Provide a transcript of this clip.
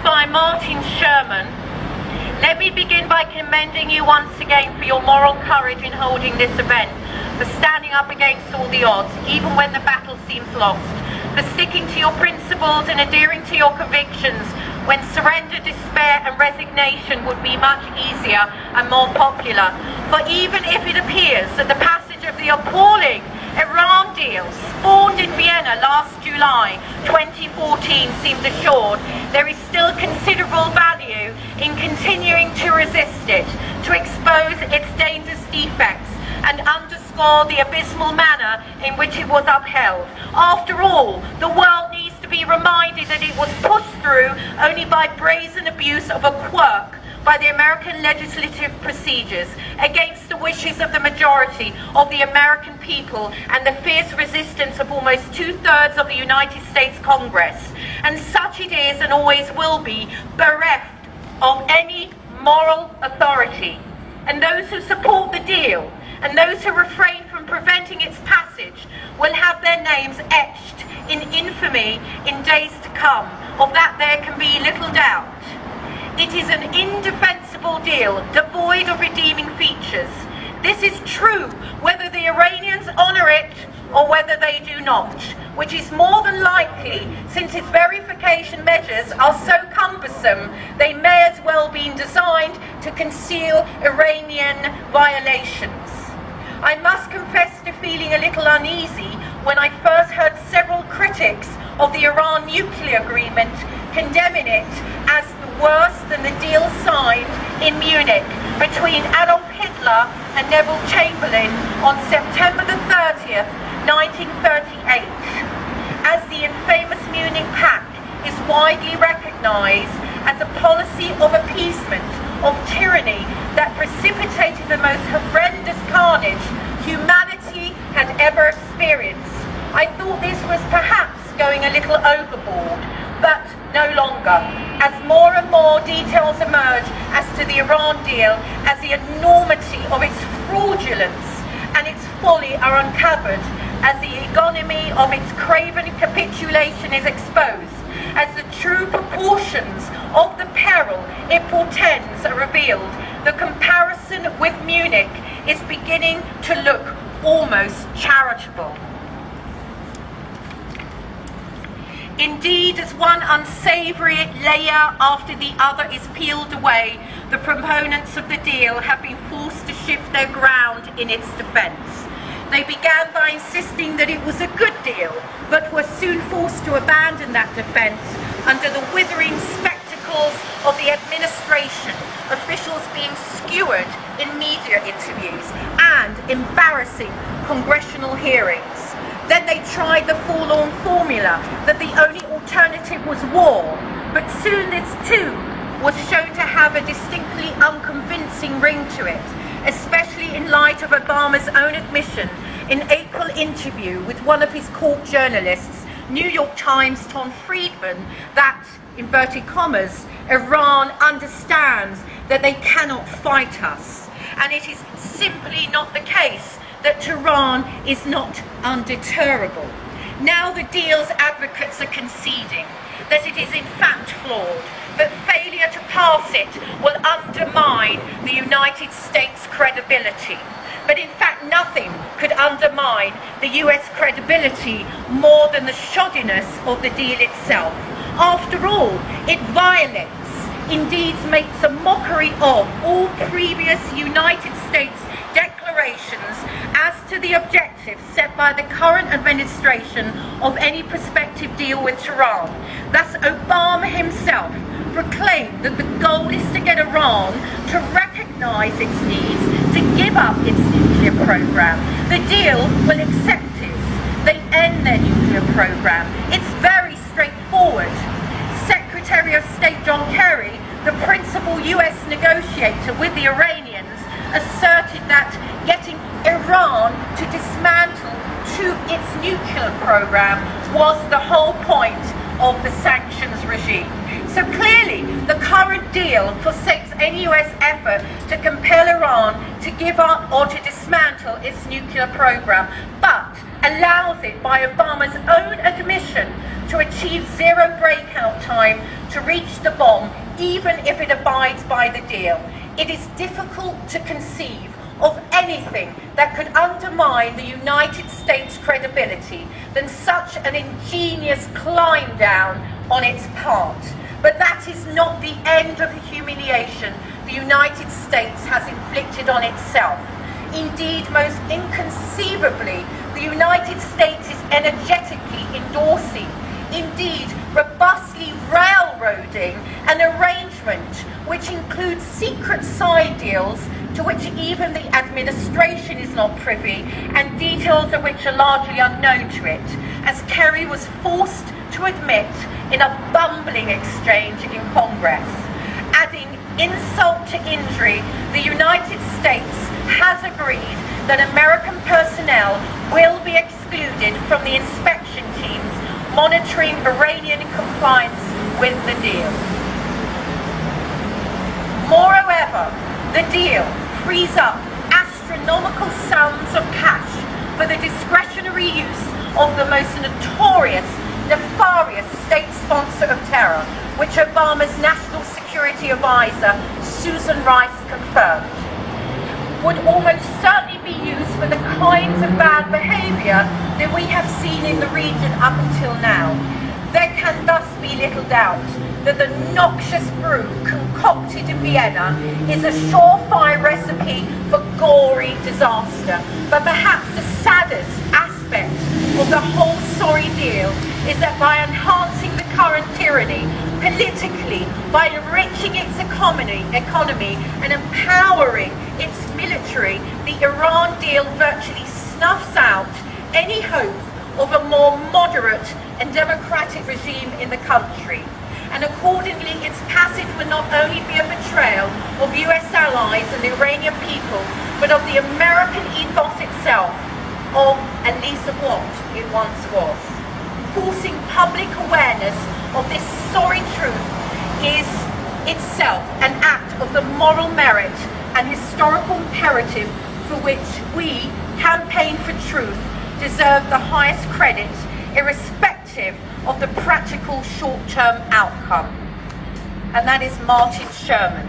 by Martin Sherman. Let me begin by commending you once again for your moral courage in holding this event, for standing up against all the odds, even when the battle seems lost, for sticking to your principles and adhering to your convictions when surrender, despair and resignation would be much easier and more popular. For even if it appears that the passage of the appalling Iran deal spawned in Vienna last July 2014 seems assured, there is still considerable value in continuing to resist it, to expose its dangerous defects and underscore the abysmal manner in which it was upheld. After all, the world needs to be reminded that it was pushed through only by brazen abuse of a quirk by the American legislative procedures, against the wishes of the majority of the American people and the fierce resistance of almost 2/3 of the United States Congress. And such it is and always will be, bereft of any moral authority. And those who support the deal and those who refrain from preventing its passage will have their names etched in infamy in days to come. Of that there can be little doubt. It is an indefensible deal, devoid of redeeming features. This is true whether the Iranians honour it or whether they do not, which is more than likely, since its verification measures are so cumbersome, they may as well be designed to conceal Iranian violations. I must confess to feeling a little uneasy when I first heard several critics of the Iran nuclear agreement condemning it as worse than the deal signed in Munich between Adolf Hitler and Neville Chamberlain on September the 30th, 1938. As the infamous Munich Pact is widely recognized as a policy of appeasement, of tyranny that precipitated the most horrendous carnage humanity had ever experienced. I thought this was perhaps going a little overboard, but no longer, as more and more details emerge as to the Iran deal, as the enormity of its fraudulence and its folly are uncovered, as the ignominy of its craven capitulation is exposed, as the true proportions of the peril it portends are revealed, the comparison with Munich is beginning to look almost charitable. Indeed, as one unsavoury layer after the other is peeled away, the proponents of the deal have been forced to shift their ground in its defence. They began by insisting that it was a good deal, but were soon forced to abandon that defence under the withering spectacles of the administration, officials being skewered in media interviews and embarrassing congressional hearings. Then they tried the forlorn formula that the only alternative was war, but soon this too was shown to have a distinctly unconvincing ring to it, especially in light of Obama's own admission in an April interview with one of his court journalists, New York Times' Tom Friedman, that, inverted commas, Iran understands that they cannot fight us. And it is simply not the case that Tehran is not undeterrable. Now the deal's advocates are conceding that it is in fact flawed, but failure to pass it will undermine the United States' credibility. But in fact nothing could undermine the US credibility more than the shoddiness of the deal itself. After all, it violates, indeed makes a mockery of, all previous United States declarations as to the objectives set by the current administration of any prospective deal with Tehran. Thus, Obama himself proclaimed that the goal is to get Iran to recognize its needs to give up its nuclear program. The deal will accept it. They end their nuclear program. It's very straightforward. Secretary of State John Kerry, the principal US negotiator with the Iranians, asserted that getting Iran to dismantle to its nuclear program was the whole point of the sanctions regime. So clearly, the current deal forsakes any US effort to compel Iran to give up or to dismantle its nuclear program, but allows it, by Obama's own admission, to achieve zero breakout time to reach the bomb, even if it abides by the deal. It is difficult to conceive of anything that could undermine the United States' credibility than such an ingenious climb down on its part. But that is not the end of the humiliation the United States has inflicted on itself. Indeed, most inconceivably, the United States is energetically endorsing, indeed robustly railroading, an arrangement which includes secret side deals to which even the administration is not privy, and details of which are largely unknown to it, as Kerry was forced to admit in a bumbling exchange in Congress. Adding insult to injury, the United States has agreed that American personnel will be excluded from the inspection teams monitoring Iranian compliance with the deal. Moreover, the deal frees up astronomical sums of cash for the discretionary use of the most notorious, nefarious state sponsor of terror, which Obama's National Security Advisor, Susan Rice, confirmed, would almost certainly be used for the kinds of bad behaviour that we have seen in the region up until now. There can thus be little doubt that the noxious brew concocted in Vienna is a surefire recipe for gory disaster. But perhaps the saddest aspect of the whole sorry deal is that by enhancing the current tyranny politically, by enriching its economy and empowering its military, the Iran deal virtually snuffs out any hope of a more moderate and democratic regime in the country. And accordingly, its passage would not only be a betrayal of US allies and the Iranian people, but of the American ethos itself, of at least of what it once was. Forcing public awareness of this sorry truth is itself an act of the moral merit and historical imperative for which we, Campaign for Truth, deserve the highest credit, irrespective of the practical short-term outcome. And that is Martin Sherman.